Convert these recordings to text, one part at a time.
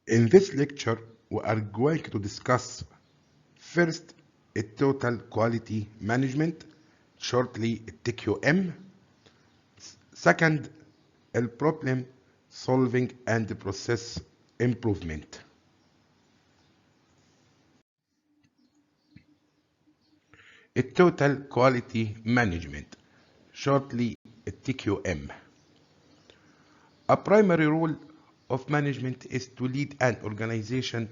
In this lecture, we are going to discuss first total quality management, shortly TQM. Second, problem solving and process improvement. Total quality management, shortly TQM. A primary role of management is to lead an organization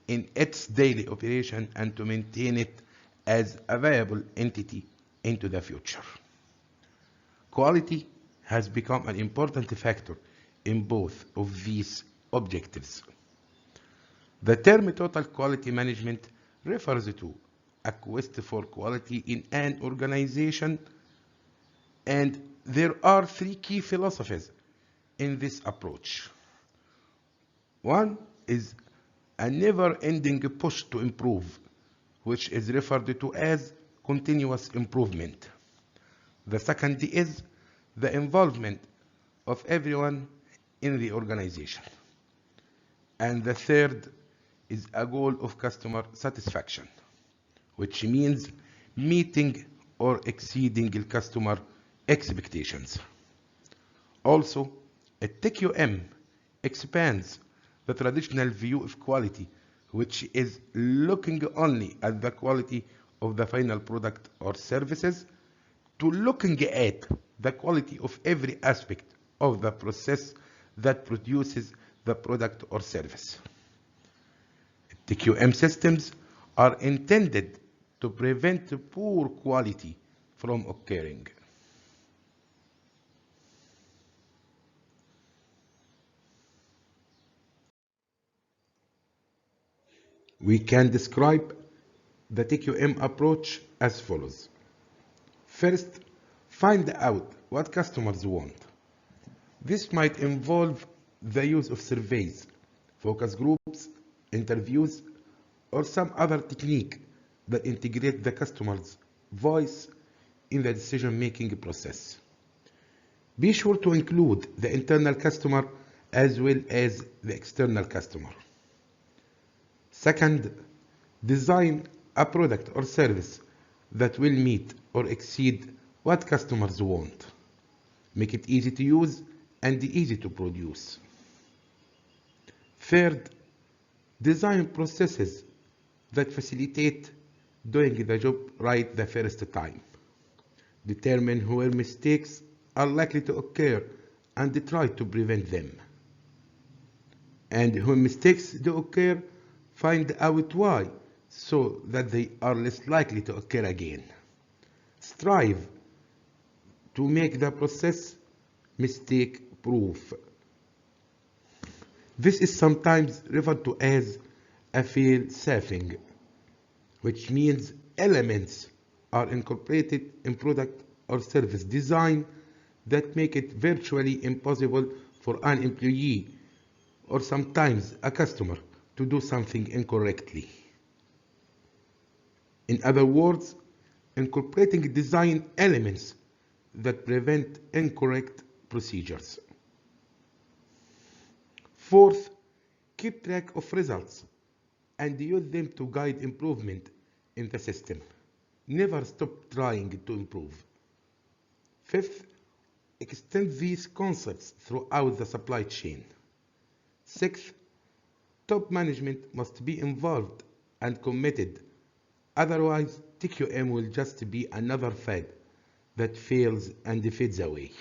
in its daily operation and to maintain it as a viable entity into the future. Quality has become an important factor in both of these objectives. The term total quality management refers to a quest for quality in an organization, and there are three key philosophies in this approach. One is a never-ending push to improve, which is referred to as continuous improvement. The second is the involvement of everyone in the organization. And the third is a goal of customer satisfaction, which means meeting or exceeding the customer expectations. Also, a TQM expands the traditional view of quality, which is looking only at the quality of the final product or services, to looking at the quality of every aspect of the process that produces the product or service. TQM systems are intended to prevent poor quality from occurring. We can describe the TQM approach as follows. First, find out what customers want. This might involve the use of surveys, focus groups, interviews, or some other technique that integrate the customer's voice in the decision-making process. Be sure to include the internal customer as well as the external customer. Second, design a product or service that will meet or exceed what customers want. Make it easy to use and easy to produce. Third, design processes that facilitate doing the job right the first time. Determine where mistakes are likely to occur and try to prevent them. And when mistakes do occur, find out why so that they are less likely to occur again. Strive to make the process mistake-proof. This is sometimes referred to as a fail-safing, which means elements are incorporated in product or service design that make it virtually impossible for an employee or sometimes a customer to do something incorrectly. In other words, incorporating design elements that prevent incorrect procedures. Fourth, keep track of results and use them to guide improvement in the system. Never stop trying to improve. Fifth, extend these concepts throughout the supply chain. Sixth, top management must be involved and committed. Otherwise, TQM will just be another fad that fails and fades away.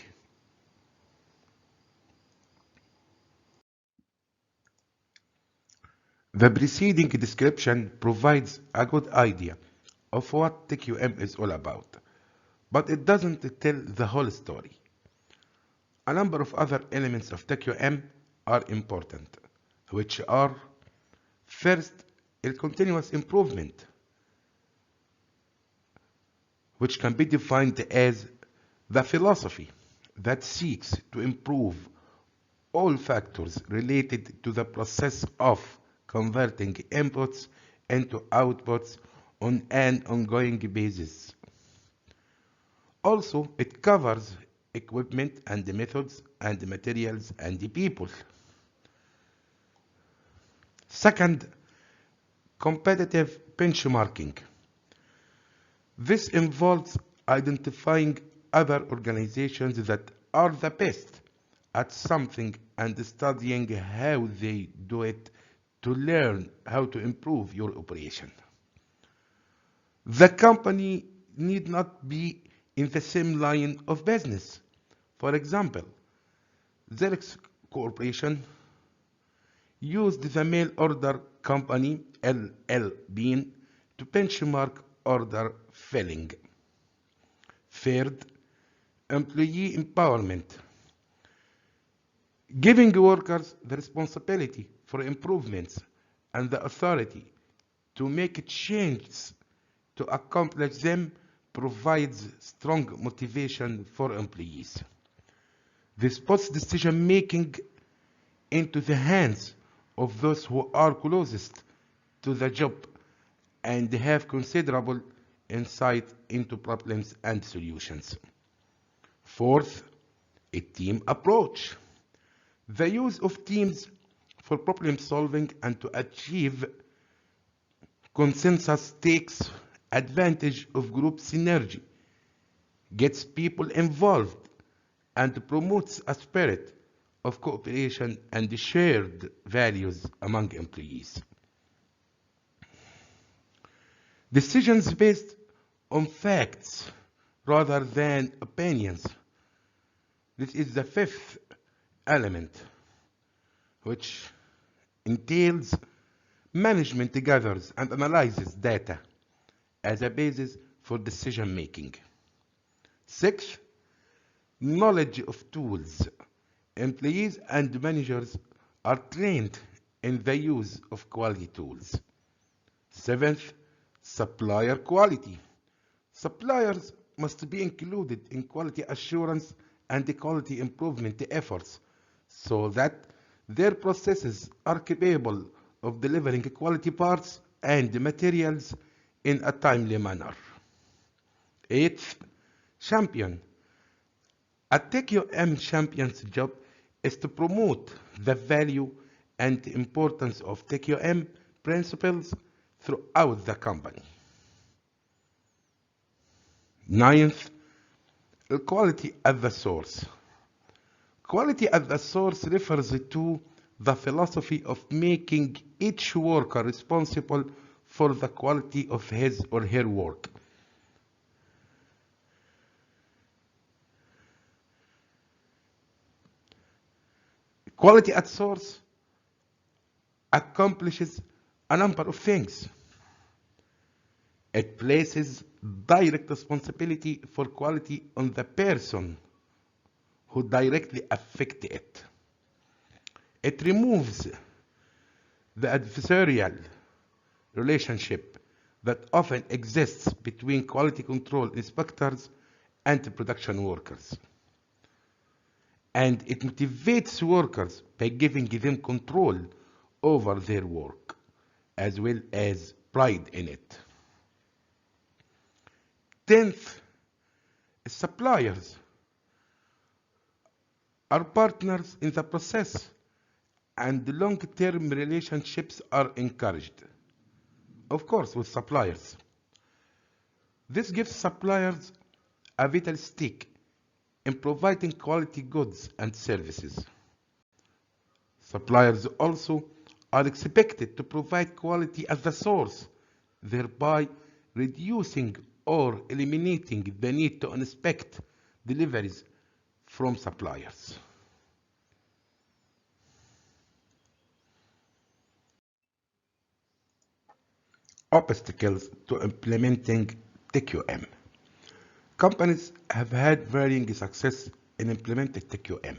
The preceding description provides a good idea of what TQM is all about, but it doesn't tell the whole story. A number of other elements of TQM are important, which are: first, continuous improvement, which can be defined as the philosophy that seeks to improve all factors related to the process of converting inputs into outputs on an ongoing basis. Also, it covers equipment and methods and materials and people. Second, competitive benchmarking. This involves identifying other organizations that are the best at something and studying how they do it to learn how to improve your operation. The company need not be in the same line of business. For example, Xerox Corporation used the mail order company LL Bean to benchmark order filling. Third, employee empowerment. Giving workers the responsibility for improvements and the authority to make changes to accomplish them provides strong motivation for employees. This puts decision making into the hands of those who are closest to the job and have considerable insight into problems and solutions. Fourth, a team approach. The use of teams for problem solving and to achieve consensus takes advantage of group synergy, gets people involved, and promotes a spirit of cooperation and shared values among employees. Decisions based on facts rather than opinions. This is the fifth element, which entails management gathers and analyzes data as a basis for decision making. Sixth, knowledge of tools. Employees and managers are trained in the use of quality tools. Seventh, supplier quality. Suppliers must be included in quality assurance and quality improvement efforts so that their processes are capable of delivering quality parts and materials in a timely manner. Eighth, champion. A TQM champion's job is to promote the value and importance of TQM principles throughout the company. Ninth, quality at the source. Quality at the source refers to the philosophy of making each worker responsible for the quality of his or her work. Quality at source accomplishes a number of things. It places direct responsibility for quality on the person who directly affects it. It removes the adversarial relationship that often exists between quality control inspectors and production workers. And it motivates workers by giving them control over their work, as well as pride in it. 10th, suppliers are partners in the process, and long-term relationships are encouraged, of course, with suppliers. This gives suppliers a vital stake in providing quality goods and services. Suppliers also are expected to provide quality at the source, thereby reducing or eliminating the need to inspect deliveries from suppliers. Obstacles to implementing TQM. Companies have had varying success in implementing TQM.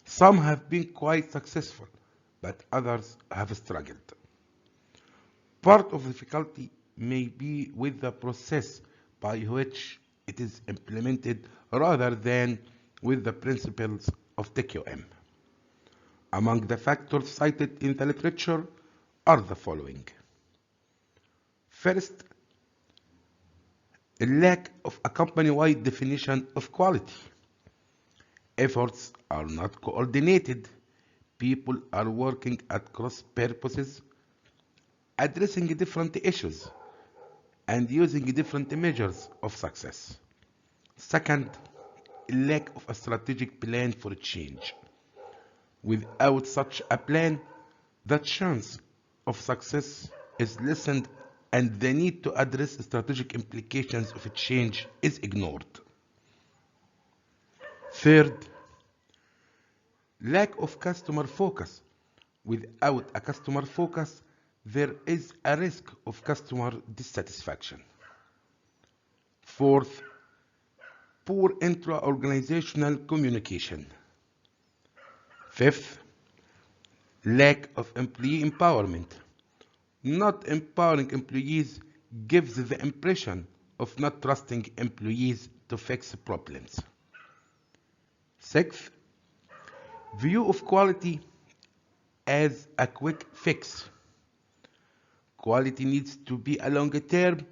Some have been quite successful, but others have struggled. Part of the difficulty may be with the process by which it is implemented rather than with the principles of TQM. Among the factors cited in the literature are the following. First, a lack of a company-wide definition of quality. Efforts are not coordinated people are working at cross purposes, addressing different issues, and using different measures of success. Second, lack of a strategic plan for change. Without such a plan, the chance of success is lessened and the need to address strategic implications of change is ignored. Third, lack of customer focus. Without a customer focus, there is a risk of customer dissatisfaction. Fourth, poor intra-organizational communication. Fifth, lack of employee empowerment. Not empowering employees gives the impression of not trusting employees to fix problems. Sixth, view of quality as a quick fix. Quality needs to be a long-term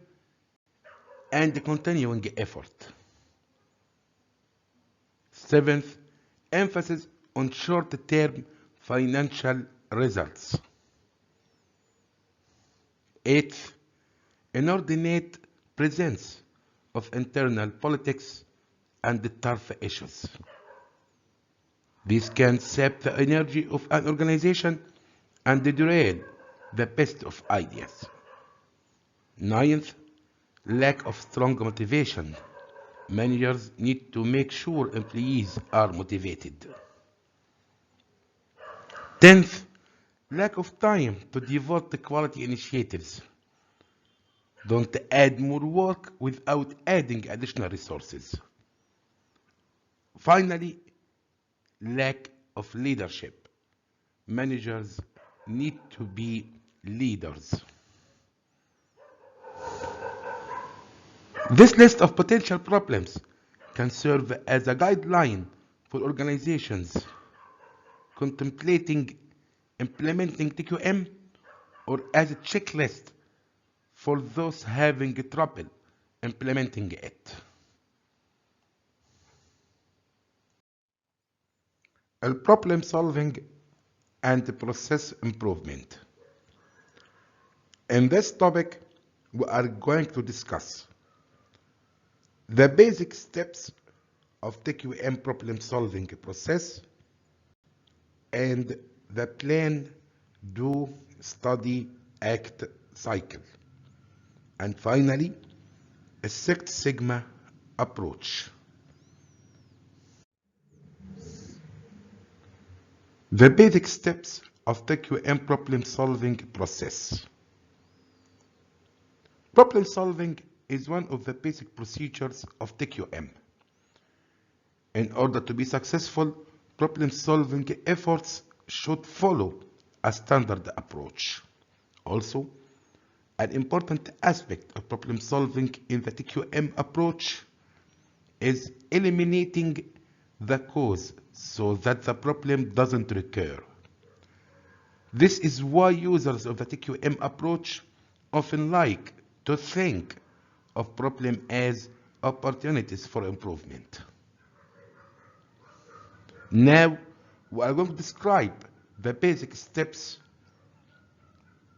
and continuing effort. Seventh, emphasis on short-term financial results. Eighth, inordinate presence of internal politics and turf issues. This can sap the energy of an organization and derail the best of ideas. Ninth, lack of strong motivation. Managers need to make sure employees are motivated. 10th, lack of time to devote to quality initiatives. Don't add more work without adding additional resources. Finally, lack of leadership. Managers need to be leaders. This list of potential problems can serve as a guideline for organizations contemplating implementing TQM or as a checklist for those having trouble implementing it. Problem solving and process improvement. In this topic, we are going to discuss the basic steps of TQM problem solving process and the plan, do, study, act cycle. And finally, a Six Sigma approach. The basic steps of TQM problem solving process. Problem solving is one of the basic procedures of TQM. In order to be successful, problem solving efforts should follow a standard approach. Also, an important aspect of problem solving in the TQM approach is eliminating the cause so that the problem doesn't recur. This is why users of the TQM approach often like to think of problems as opportunities for improvement. Now, we are going to describe the basic steps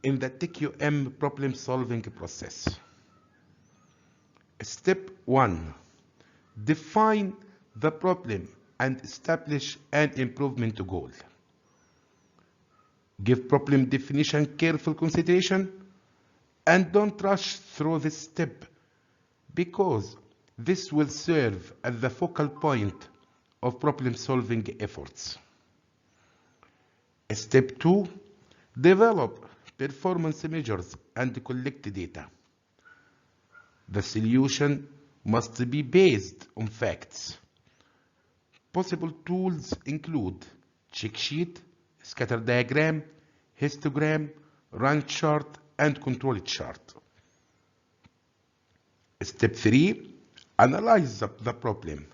in the TQM problem solving process. Step 1. Define the problem and establish an improvement goal. Give problem definition careful consideration and don't rush through this step because this will serve as the focal point of problem solving efforts. Step 2. Develop performance measures and collect data. The solution must be based on facts. Possible tools include check sheet, scatter diagram, histogram, rank chart, and control chart. Step 3. Analyze the problem.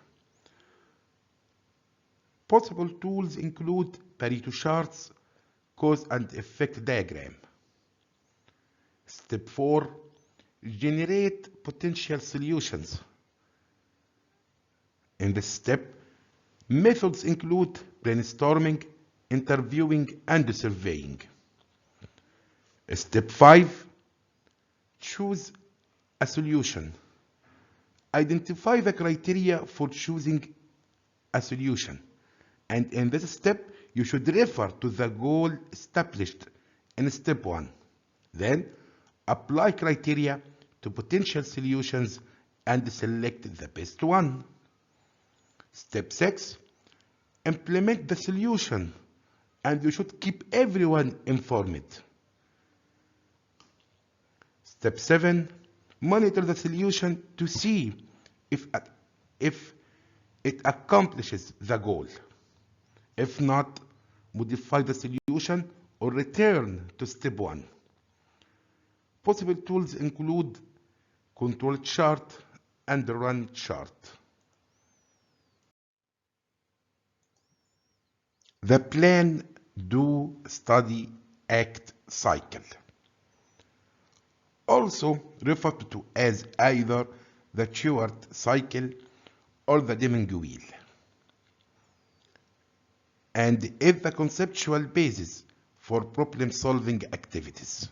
Possible tools include Pareto charts, cause and effect diagram. Step 4. Generate potential solutions. In this step, methods include brainstorming, interviewing and surveying. Step 5, choose a solution. Identify the criteria for choosing a solution. And in this step, you should refer to the goal established in step 1. Then, apply criteria to potential solutions and select the best one. Step 6, implement the solution, and you should keep everyone informed. Step 7, monitor the solution to see if it accomplishes the goal. If not, modify the solution or return to step 1. Possible tools include control chart and run chart. The plan, do, study, act cycle, also referred to as either the Stewart cycle or the Deming wheel, and is the conceptual basis for problem-solving activities.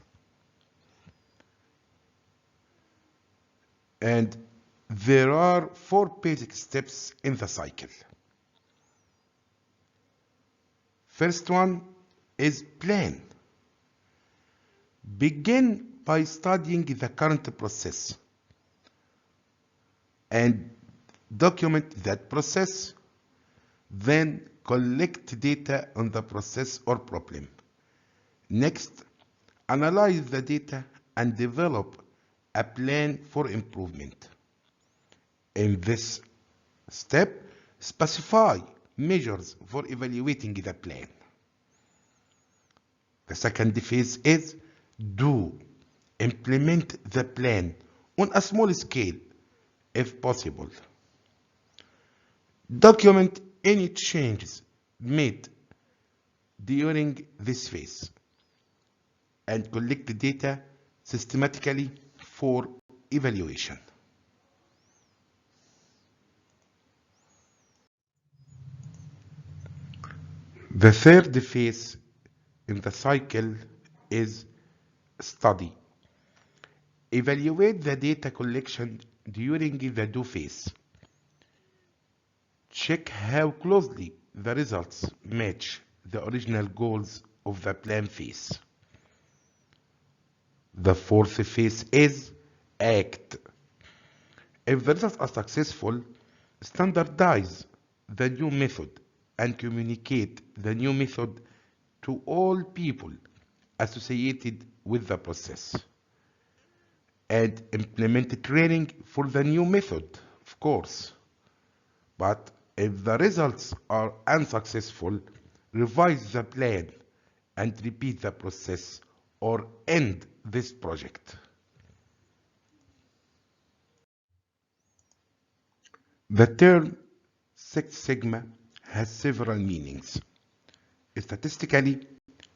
And there are 4 basic steps in the cycle. First one is plan. Begin by studying the current process and document that process. Then collect data on the process or problem. Next, analyze the data and develop a plan for improvement. In this step, specify measures for evaluating the plan. The second phase is do. Implement the plan on a small scale if possible. Document any changes made during this phase and collect data systematically for evaluation. The third phase in the cycle is study. Evaluate the data collection during the do phase. Check how closely the results match the original goals of the plan phase. The fourth phase is act. If the results are successful, standardize the new method and communicate the new method to all people associated with the process. And implement training for the new method, of course. But if the results are unsuccessful, revise the plan and repeat the process or end this project. The term Six Sigma has several meanings. Statistically,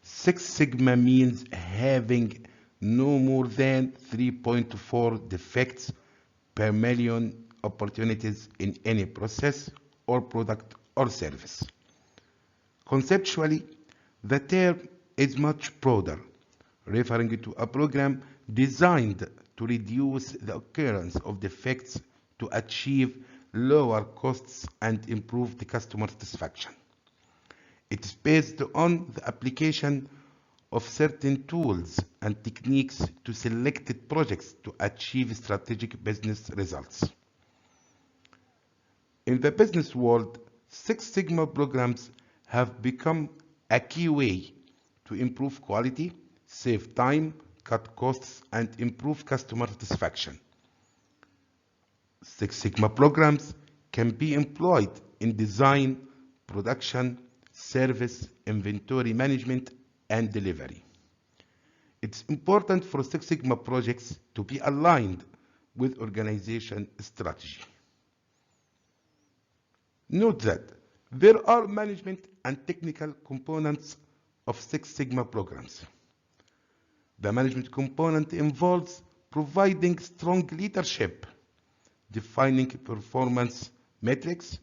Six Sigma means having no more than 3.4 defects per million opportunities in any process or product or service. Conceptually, the term is much broader, referring to a program designed to reduce the occurrence of defects to achieve lower costs and improve the customer satisfaction. It is based on the application of certain tools and techniques to selected projects to achieve strategic business results. In the business world, Six Sigma programs have become a key way to improve quality, save time, cut costs, and improve customer satisfaction. Six Sigma programs can be employed in design, production, service, inventory management, and delivery. It's important for Six Sigma projects to be aligned with organization strategy. Note that there are management and technical components of Six Sigma programs. The management component involves providing strong leadership, defining performance metrics,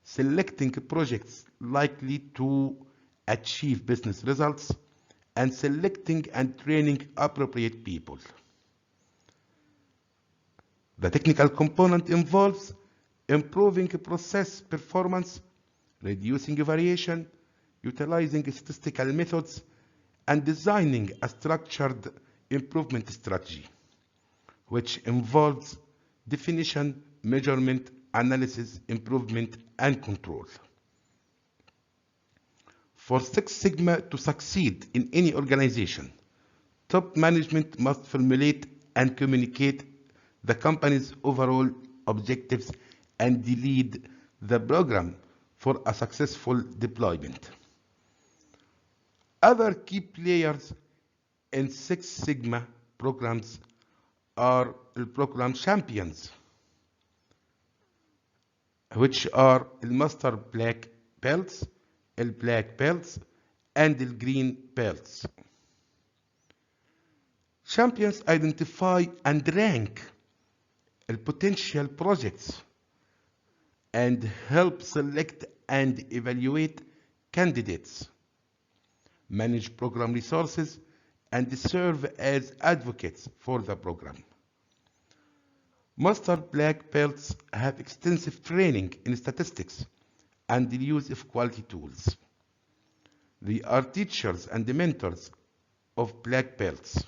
selecting projects likely to achieve business results, and selecting and training appropriate people. The technical component involves improving process performance, reducing variation, utilizing statistical methods, and designing a structured improvement strategy, which involves definition, measurement, analysis, improvement, and control. For Six Sigma to succeed in any organization, top management must formulate and communicate the company's overall objectives and lead the program for a successful deployment. Other key players in Six Sigma programs are the program champions, which are the master black belts, the black belts, and the green belts. Champions identify and rank the potential projects and help select and evaluate candidates, manage program resources, and serve as advocates for the program. Master black belts have extensive training in statistics and the use of quality tools. They are teachers and mentors of black belts.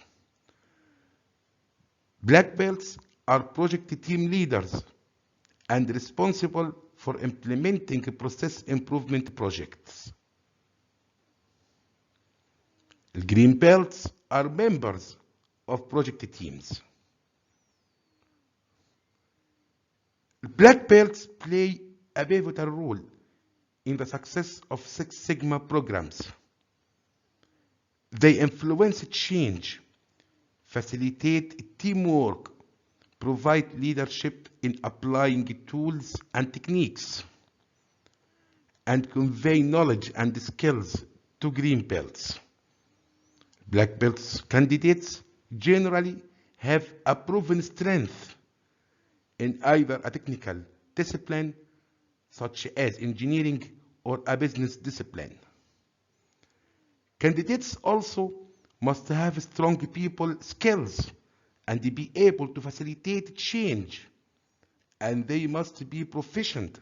Black belts are project team leaders and responsible for implementing process improvement projects. Green belts are members of project teams. Black belts play a pivotal role in the success of Six Sigma programs. They influence change, facilitate teamwork, provide leadership in applying tools and techniques, and convey knowledge and skills to green belts. Black belts candidates generally have a proven strength in either a technical discipline, such as engineering, or a business discipline. Candidates also must have strong people skills and be able to facilitate change, and they must be proficient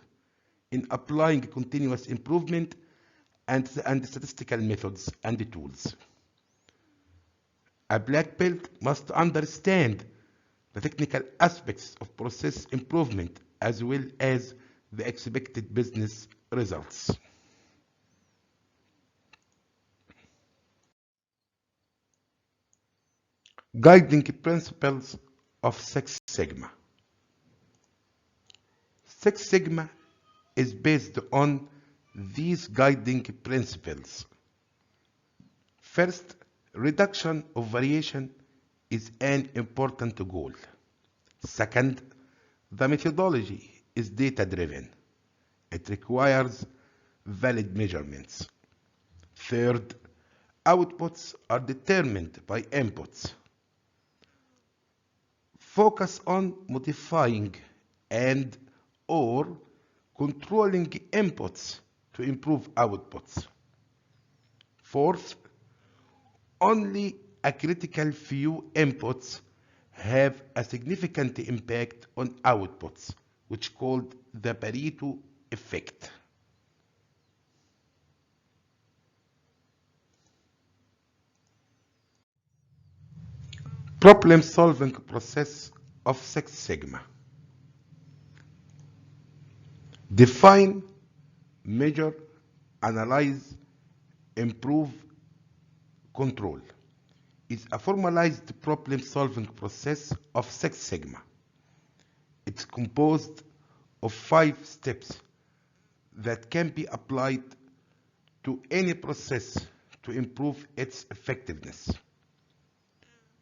in applying continuous improvement and statistical methods and tools. A black belt must understand the technical aspects of process improvement as well as the expected business results. Guiding principles of Six Sigma. Six Sigma is based on these guiding principles. First, reduction of variation is an important goal. Second, the methodology is data-driven. It requires valid measurements. Third, outputs are determined by inputs. Focus on modifying and/or controlling inputs to improve outputs. Fourth, only a critical few inputs have a significant impact on outputs, which called the Pareto effect. Problem-solving process of Six Sigma. Define, measure, analyze, improve, control is a formalized problem-solving process of Six Sigma. It's composed of 5 steps that can be applied to any process to improve its effectiveness.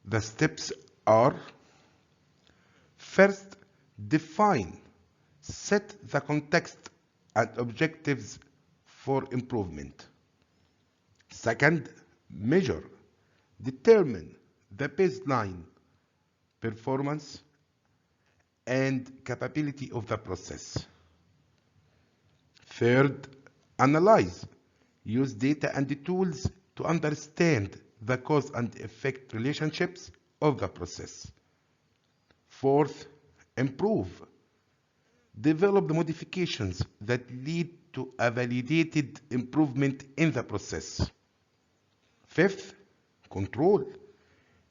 The steps are: first, define, set the context and objectives for improvement. Second, measure, determine the baseline performance and capability of the process. Third, analyze, Use data and the tools to understand the cause and effect relationships of the process. Fourth, improve. Develop the modifications that lead to a validated improvement in the process. Fifth, control.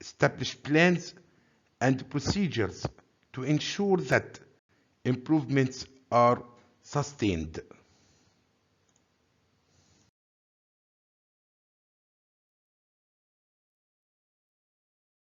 Establish plans and procedures to ensure that improvements are sustained.